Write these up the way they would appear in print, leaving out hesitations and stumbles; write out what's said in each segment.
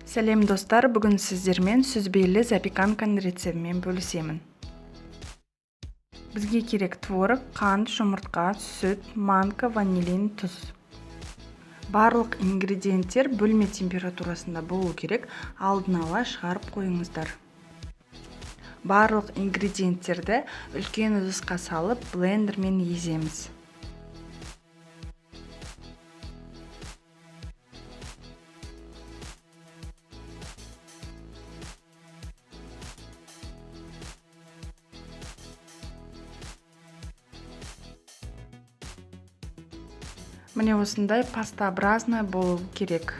Сәлем достар, бүгін сіздермен сүзбелі запеканканың рецебімен бөлісемін. Бізге керек творог, қант, жұмыртқа, сүт, манка, ванилин, тұз. Барлық ингредиенттер бөлме температурасында болу керек, алдын ала шығарып қойыңыздар. Барлық ингредиенттерді үлкен ыдысқа салып, блендермен еземіз. Міне осындай пастообразный болу керек.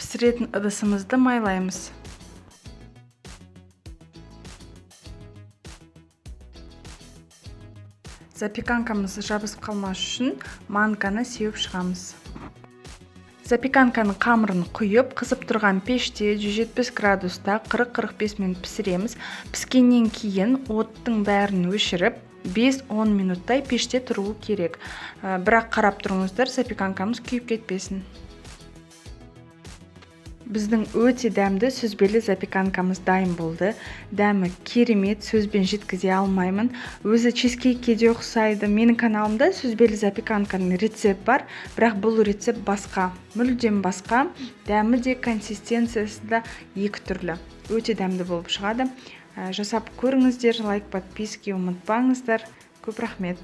Пісіретін ыдысымызды майлаймыз. Запеканкамыз жабысып қалмас үшін манканы сеуіп шығамыз. Запеканканың қамырын құйып, қызып тұрған пеште 170 градуста 40-45 минут пісіреміз. Піскеннен кейін оттың бәрін өшіріп, 5-10 минуттай пеште тұруы керек. Бірақ қарап тұрыңыздар, запеканкамыз күйіп кетпесін. Біздің өте дәмді сүзбелі запеканкамыз дайын болды. Дәмі керемет, сөзбен жеткізе алмаймын. Өзі чизкейкке де ұқсайды. Менің каналымда сүзбелі запеканканың рецепт бар, бірақ бұл рецепт басқа, мүлдем басқа. Дәмі де, консистенциясы да екі түрлі. Өте дәмді болып шығады. Жасап көріңіздер, лайк, подписки ұмытпаңыздар. Көп рахмет.